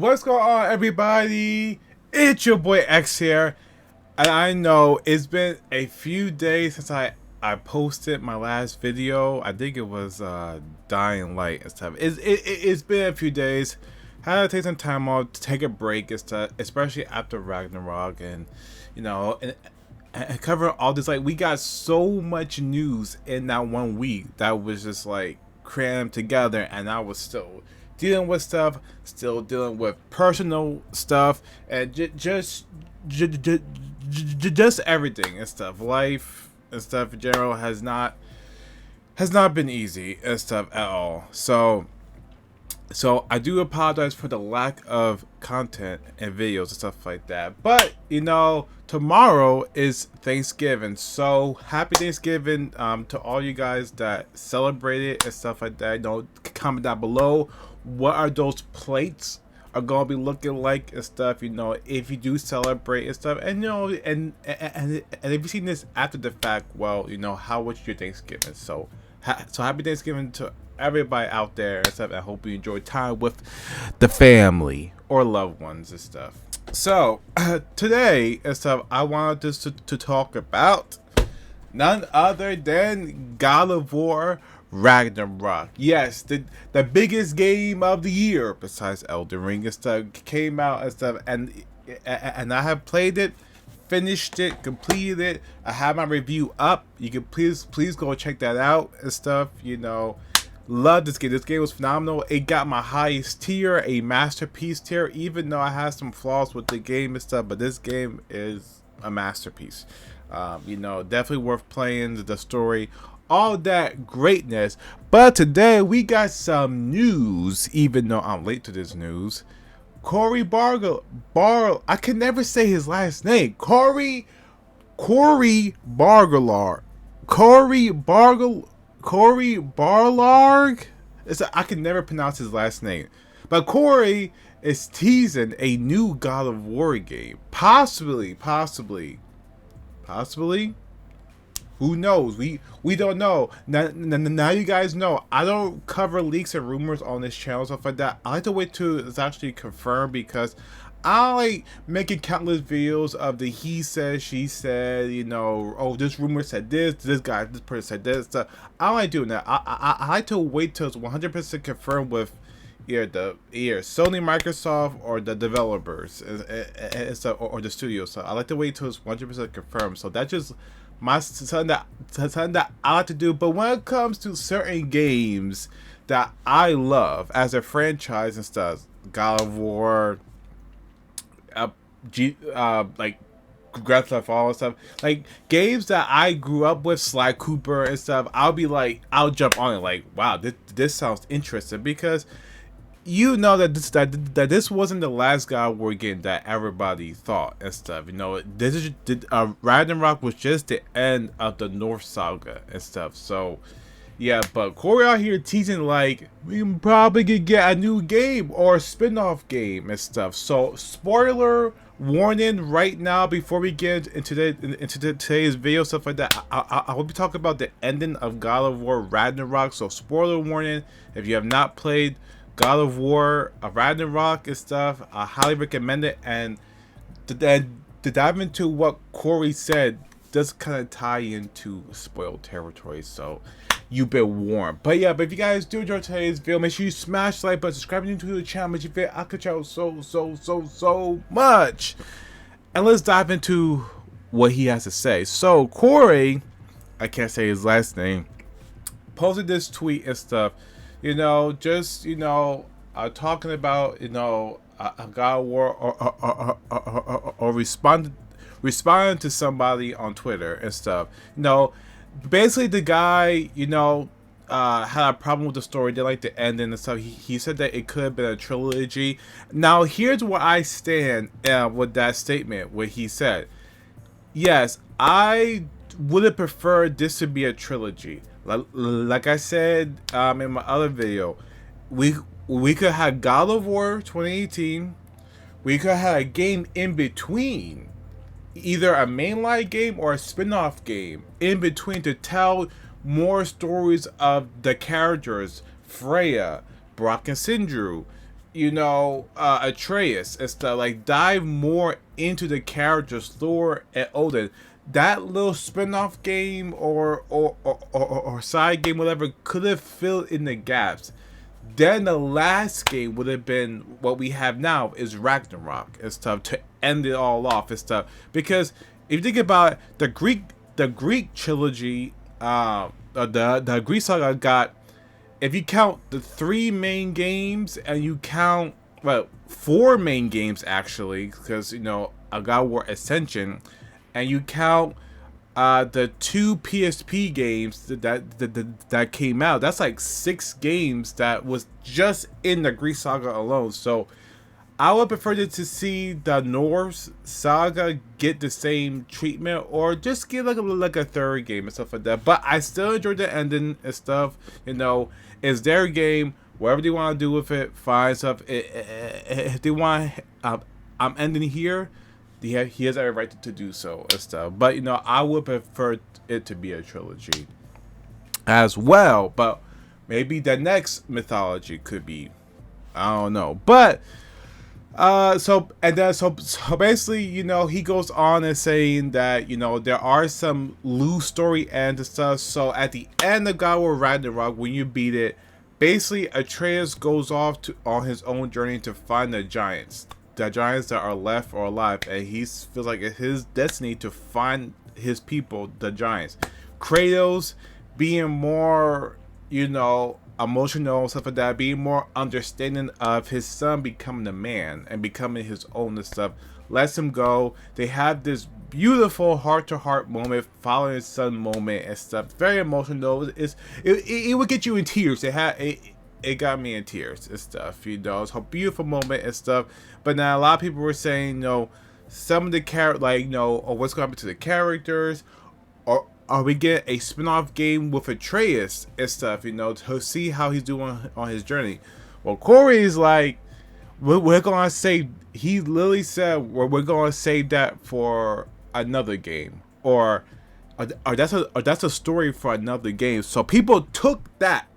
What's going on, everybody? It's your boy X here, and I know it's been a few days since I posted my last video. I think it was Dying Light and stuff. It's been a few days. Had to take some time off to take a break and stuff, especially after Ragnarok, and and covering all this. Like, we got so much news in that 1 week that was just like crammed together, and I was still dealing with stuff, still dealing with personal stuff, and just everything and stuff. Life and stuff in general has not been easy and stuff at all. So I do apologize for the lack of content and videos and stuff like that. But tomorrow is Thanksgiving, so happy Thanksgiving to all you guys that celebrate it and stuff like that. Comment down below what are those plates are gonna be looking like and stuff. If you do celebrate and stuff, and and if you've seen this after the fact, well, how was your Thanksgiving? So happy Thanksgiving to everybody out there and stuff. I hope you enjoy time with the family or loved ones and stuff. So today and stuff, I wanted us to talk about none other than God of War Ragnarok. Yes, the biggest game of the year besides Elden Ring and stuff came out and stuff, and I have played it, finished it, completed it. I have my review up. You can please go check that out and stuff. Love this game. This game was phenomenal. It got my highest tier, a masterpiece tier, even though I had some flaws with the game and stuff, but this game is a masterpiece. Definitely worth playing. The story, all that greatness. But today we got some news, even though I'm late to this news. Cory I can never say his last name. Cory Barlog. I can never pronounce his last name. But Cory is teasing a new God of War game. Possibly. Who knows? We don't know. Now you guys know. I don't cover leaks and rumors on this channel, stuff like that. I like to wait till it's actually confirmed, because I like making countless videos of the he said, she said, oh, this rumor said this person said this stuff. I don't like doing that. I like to wait till it's 100% confirmed with either Sony, Microsoft, or the developers and stuff, or the studio. So I like to wait till it's 100% confirmed. So that's just something that I like to do. But when it comes to certain games that I love as a franchise and stuff, God of War, like Grand Theft Auto and stuff, like games that I grew up with, Sly Cooper and stuff, I'll jump on it like, wow, this sounds interesting, because that this wasn't the last God of War game that everybody thought and stuff. Ragnarok was just the end of the North Saga and stuff. So yeah, but Cory out here teasing like we probably could get a new game or a spin-off game and stuff. So spoiler warning right now before we get into today's video, stuff like that. I will be talking about the ending of God of War Ragnarok. So spoiler warning, if you have not played God of War Ragnarok and stuff, I highly recommend it. And to dive into what Cory said does kind of tie into spoiled territory, so you've been warned. But yeah, but if you guys do enjoy today's video, make sure you smash the like button, subscribe to the channel, make you feel I could show so much. And let's dive into what he has to say. So Cory, I can't say his last name, posted this tweet and stuff. Talking about a God of War or responding to somebody on Twitter and stuff. Basically the guy had a problem with the story, didn't like the ending and stuff. He said that it could have been a trilogy. Now here's where I stand with that statement, where he said, yes, I would have preferred this to be a trilogy. Like I said in my other video, we could have God of War 2018. We could have a game in between, either a mainline game or a spin-off game in between, to tell more stories of the characters, Freya, Brock and Sindru, Atreus and stuff, like dive more into the characters, Thor and Odin. That little spin-off game or side game, whatever, could have filled in the gaps. Then the last game would have been what we have now is Ragnarok and stuff to end it all off and stuff. Because if you think about it, the Greek trilogy, the Greek saga got, if you count the three main games and you count, well, four main games actually, because a God of War Ascension, and you count the two PSP games that came out, that's like 6 games that was just in the Greek saga alone. So I would prefer to see the Norse saga get the same treatment, or just get like a third game and stuff like that. But I still enjoyed the ending and stuff. It's their game. Whatever they want to do with it, fine stuff. If they want, I'm ending here. He has every right to do so and stuff. But I would prefer it to be a trilogy as well. But maybe the next mythology could be, I don't know. But so basically, he goes on and saying that there are some loose story ends and stuff. So at the end of God of War Ragnarok, when you beat it, basically Atreus goes off on his own journey to find the giants that are left or alive, and he feels like it's his destiny to find his people, the giants. Kratos being more, emotional, stuff like that, being more understanding of his son becoming a man and becoming his own and stuff, lets him go. They have this beautiful heart-to-heart moment, following his son moment and stuff. Very emotional. It would get you in tears. It got me in tears and stuff. It's a beautiful moment and stuff. But now a lot of people were saying, some of the what's going to happen to the characters, or are we get a spin-off game with Atreus and stuff, to see how he's doing on his journey. Well, Corey is like, we're going to save, he literally said, we're going to save that for another game, or that's a story for another game. So people took that,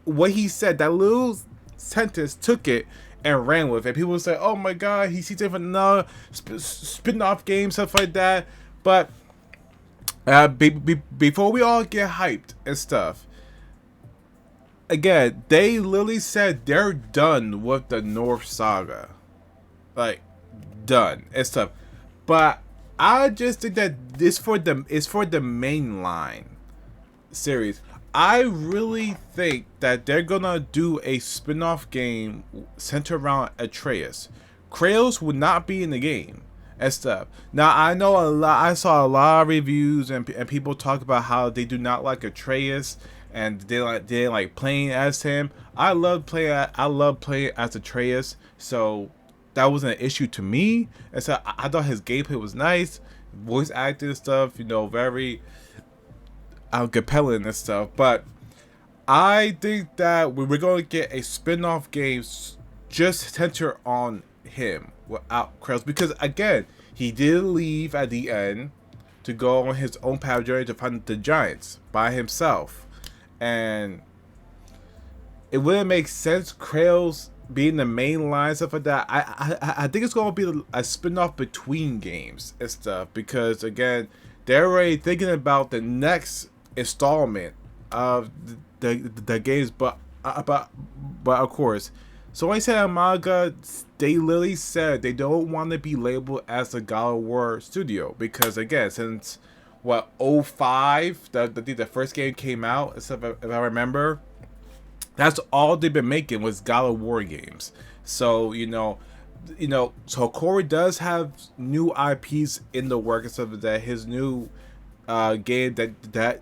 what he said, that little sentence, took it and ran with it. People say, oh my god, he sees it for another spin-off game, stuff like that. But before we all get hyped and stuff, again, they literally said they're done with the North saga, like done and stuff. But I just think that it's for the mainline series. I really think that they're gonna do a spin-off game centered around Atreus. Kratos would not be in the game and stuff. Now I know I saw a lot of reviews and people talk about how they do not like Atreus and they didn't like playing as him. I love playing as Atreus, so that wasn't an issue to me. And so I thought his gameplay was nice, voice acting and stuff. Very compelling and stuff. But I think that we're going to get a spin-off game just centered on him without Kratos, because again, he did leave at the end to go on his own power journey to find the giants by himself, and it wouldn't make sense Kratos being the main line, stuff like that. I think it's going to be a spin-off between games and stuff, because again, they're already thinking about the next installment of the games. But of course, so I said manga, they literally said they don't want to be labeled as a God of War studio, because again, since what, 05, the first game came out, if I remember, that's all they've been making was God of War games. So so Corey does have new IPs in the work and stuff like that. His new game that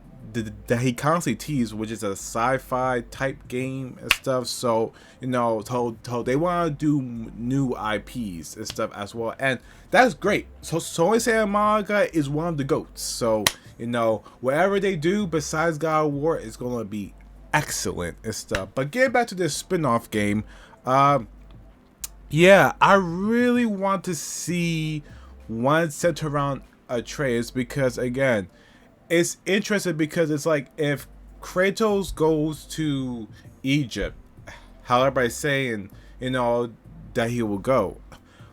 he constantly teased, which is a sci-fi type game and stuff. So so they want to do new IPs and stuff as well, and that's great. So I say manga is one of the goats. So whatever they do besides God of War is gonna be excellent and stuff. But getting back to this spin-off game, yeah, I really want to see one centered around Atreus, because again, it's interesting, because it's like if Kratos goes to Egypt, how everybody's saying, that he will go.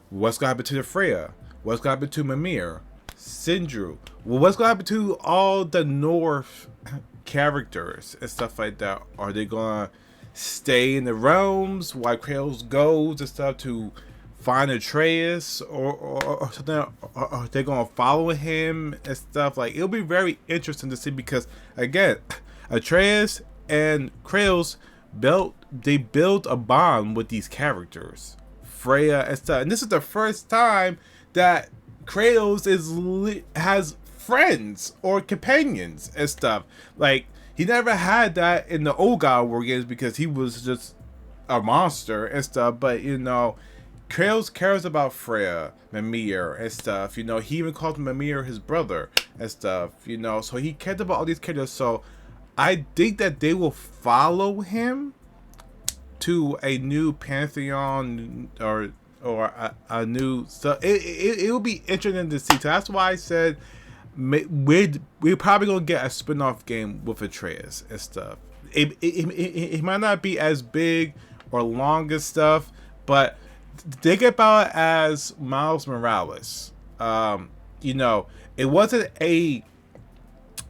What's gonna happen to the Freya? What's gonna happen to Mimir, Sindru? Well, what's gonna happen to all the North characters and stuff like that? Are they gonna stay in the realms while Kratos goes and stuff to find Atreus or something? Or are they gonna follow him and stuff? Like, it'll be very interesting to see, because again, Atreus and Kratos built a bond with these characters, Freya and stuff. And this is the first time that Kratos has friends or companions and stuff. Like, he never had that in the old God of War games because he was just a monster and stuff. But you know, Kratos cares about Freya, Mimir and stuff. You know, he even called Mimir his brother and stuff. You know, so he cared about all these characters. So I think that they will follow him to a new pantheon or a new stuff. It will be interesting to see. So that's why I said we're probably gonna get a spin-off game with Atreus and stuff. It might not be as big or long as stuff, but think about it as Miles Morales. You know, it wasn't a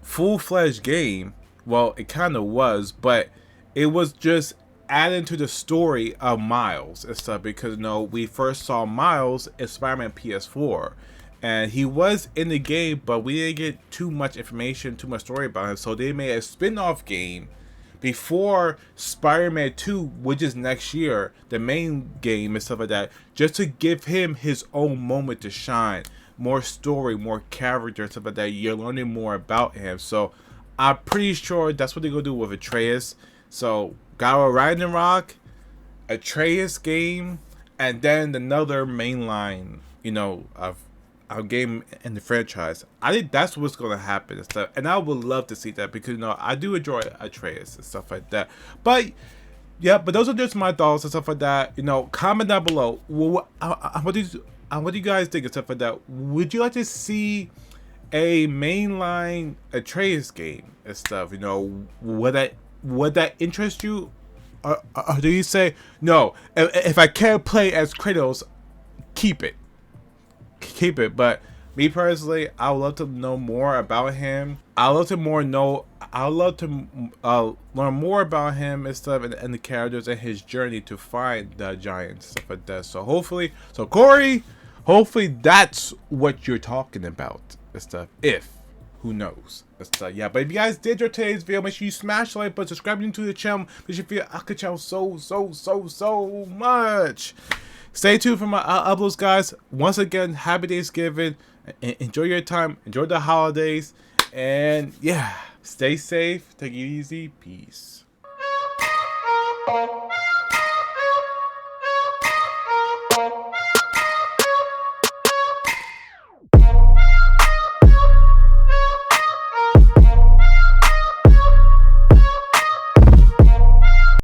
full-fledged game. Well, it kind of was, but it was just adding to the story of Miles and stuff, because you know, we first saw Miles in Spider-Man PS4, and he was in the game, but we didn't get too much information, too much story about him. So they made a spin-off game before Spider-Man 2, which is next year, the main game and stuff like that, just to give him his own moment to shine. More story, more character, stuff like that. You're learning more about him. So I'm pretty sure that's what they're going to do with Atreus. So, God of Ragnarok, Atreus game, and then another mainline, you know, of a game in the franchise. I think that's what's going to happen and stuff. And I would love to see that, because, you know, I do enjoy Atreus and stuff like that. But, yeah, but those are just my thoughts and stuff like that. You know, comment down below. What do you guys think and stuff like that? Would you like to see a mainline Atreus game and stuff? You know, would that interest you, or do you say no? If I can't play as Kratos, keep it. But me personally, I would love to know more about him. I would love to learn more about him and stuff, and the characters and his journey to find the giants, stuff like that. So hopefully, Corey, hopefully that's what you're talking about and stuff. Who knows? Yeah, but if you guys did enjoy today's video, make sure you smash the like button, subscribe to the channel, because you feel I could channel so much. Stay tuned for my uploads, guys. Once again, happy Thanksgiving. Enjoy your time, enjoy the holidays, and yeah, stay safe, take it easy, peace.